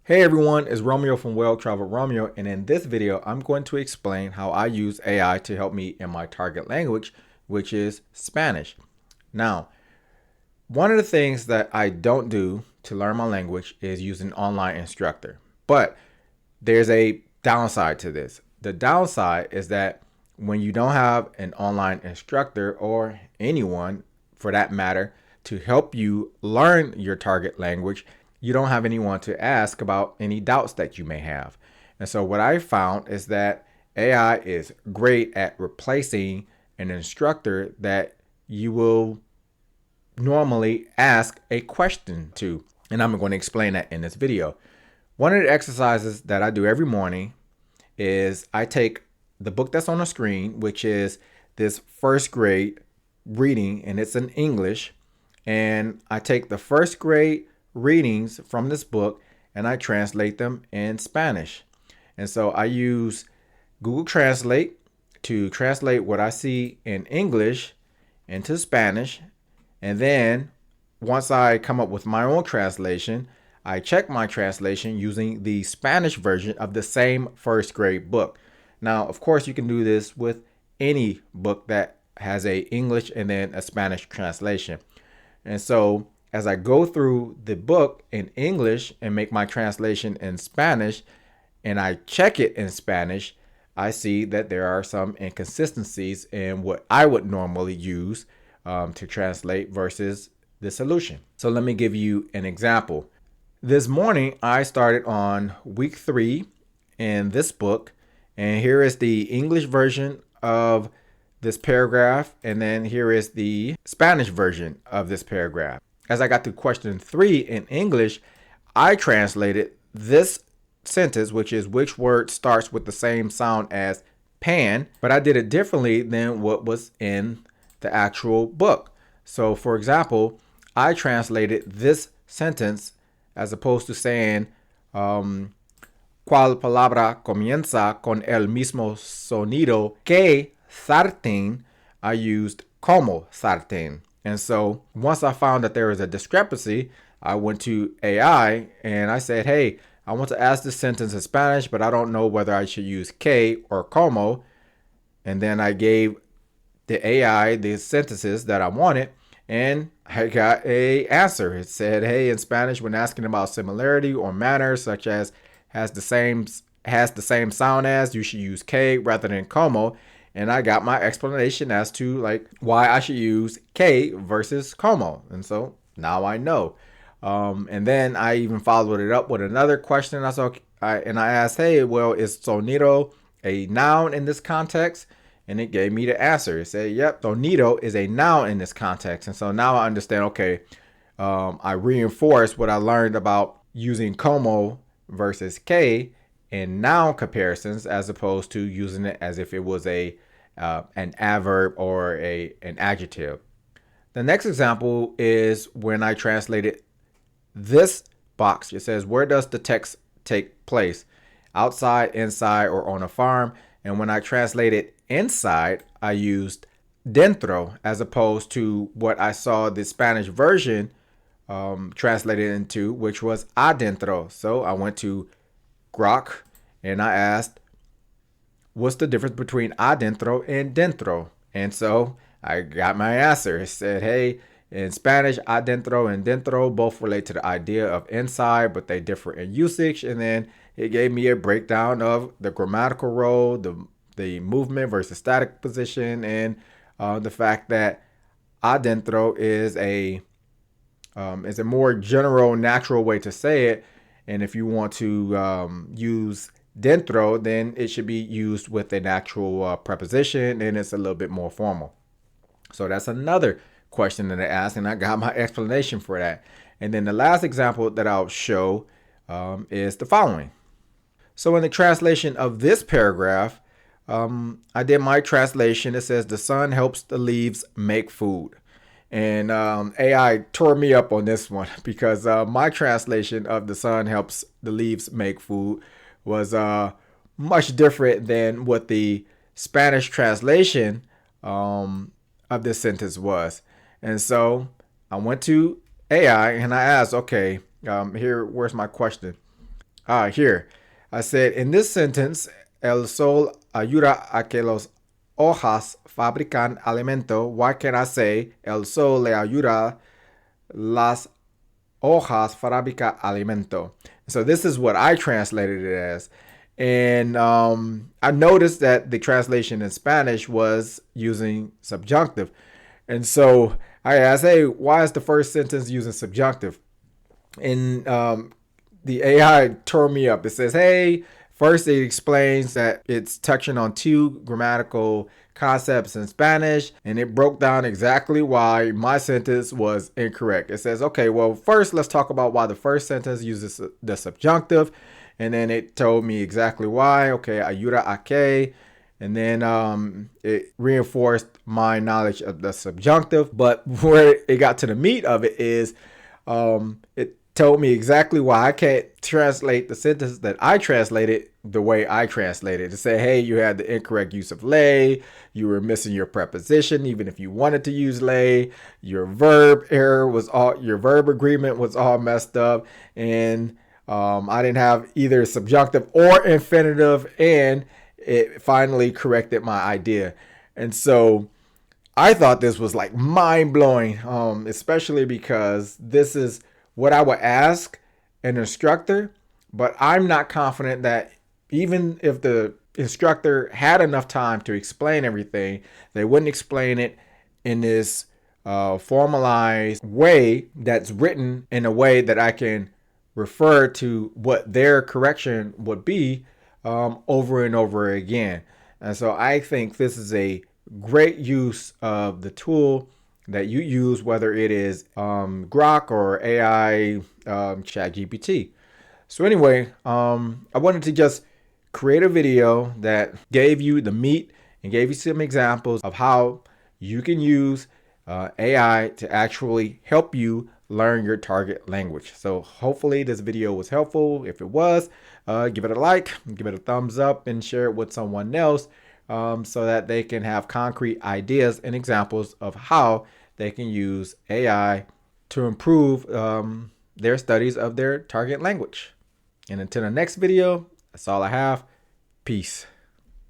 Hey everyone, it's Romeo from WellTraveledRomeo, and in this video, I'm going to explain how I use AI to help me in my target language, which is Spanish. Now, one of the things that I don't do to learn my language is use an online instructor, but there's a downside to this. The downside is that when you don't have an online instructor or anyone for that matter to help you learn your target language, you don't have anyone to ask about any doubts that you may have. And so what I found is that AI is great at replacing an instructor that you will normally ask a question to. And I'm going to explain that in this video. One of the exercises that I do every morning is I take the book that's on the screen, which is this first grade reading, and it's in English. And I take the first grade readings from this book and I translate them in Spanish. And so I use Google Translate to translate what I see in English into Spanish. And then once I come up with my own translation, I check my translation using the Spanish version of the same first grade book. Now, of course, you can do this with any book that has a English and then a Spanish translation. And so as I go through the book in English and make my translation in Spanish, and I check it in Spanish, I see that there are some inconsistencies in what I would normally use to translate versus the solution. So let me give you an example. This morning, I started on week 3 in this book, and here is the English version of this paragraph, and then here is the Spanish version of this paragraph. As I got to question 3 in English, I translated this sentence, which is which word starts with the same sound as pan, but I did it differently than what was in the actual book. So for example, I translated this sentence as opposed to saying, ¿cuál palabra comienza con el mismo sonido que sartén? I used como sartén. And so once I found that there was a discrepancy, I went to AI and I said, hey, I want to ask this sentence in Spanish, but I don't know whether I should use que or como. And then I gave the AI the sentences that I wanted, and I got a answer. It said, hey, in Spanish, when asking about similarity or manner, such as has the same sound as, you should use que rather than como. And I got my explanation as to like why I should use que versus como. And so now I know. And then I even followed it up with another question. I asked, hey, well, is sonido a noun in this context? And it gave me the answer. It said, yep, sonido is a noun in this context. And so now I understand, okay, I reinforced what I learned about using como versus que in noun comparisons as opposed to using it as if it was an adverb or an adjective. The next example is when I translated this box. It says, where does the text take place? Outside, inside, or on a farm? And when I translated inside, I used dentro as opposed to what I saw the Spanish version translated into, which was adentro. So I went to Grok and I asked, what's the difference between adentro and dentro? And so I got my answer. It said, hey, in Spanish, adentro and dentro both relate to the idea of inside, but they differ in usage. And then it gave me a breakdown of the grammatical role, the movement versus static position, and the fact that adentro is a more general, natural way to say it. And if you want to use dentro, then it should be used with an actual preposition, and it's a little bit more formal. So that's another question that I asked, and I got my explanation for that. And then the last example that I'll show is the following. So in the translation of this paragraph, I did my translation. It says the sun helps the leaves make food. And AI tore me up on this one because my translation of the sun helps the leaves make food was much different than what the Spanish translation of this sentence was. And so I went to AI and I asked, okay, where's my question? Here. I said, in this sentence, el sol ayuda a que los hojas fabrican alimento. Why can't I say el sol le ayuda las hojas fabrica alimento? So this is what I translated it as. And I noticed that the translation in Spanish was using subjunctive. And so I asked, hey, why is the first sentence using subjunctive? And the AI turned me up. It says, hey, first it explains that it's touching on two grammatical concepts in Spanish, and it broke down exactly why my sentence was incorrect. It says, okay, well, first let's talk about why the first sentence uses the subjunctive, and then it told me exactly why. Okay, ayuda a que, and then it reinforced my knowledge of the subjunctive. But where it got to the meat of it is it told me exactly why I can't translate the sentence that I translated the way I translated. To say, hey, you had the incorrect use of lay, you were missing your preposition, even if you wanted to use lay, your verb error was all, your verb agreement was all messed up, and I didn't have either subjunctive or infinitive, and it finally corrected my idea. And so I thought this was like mind blowing, especially because this is what I would ask an instructor, but I'm not confident that even if the instructor had enough time to explain everything, they wouldn't explain it in this formalized way that's written in a way that I can refer to what their correction would be over and over again. And so I think this is a great use of the tool that you use, whether it is Grok or AI ChatGPT. So anyway, I wanted to just create a video that gave you the meat and gave you some examples of how you can use AI to actually help you learn your target language. So hopefully this video was helpful. If it was, give it a like, give it a thumbs up, and share it with someone else so that they can have concrete ideas and examples of how they can use AI to improve their studies of their target language. And until the next video, that's all I have. Peace.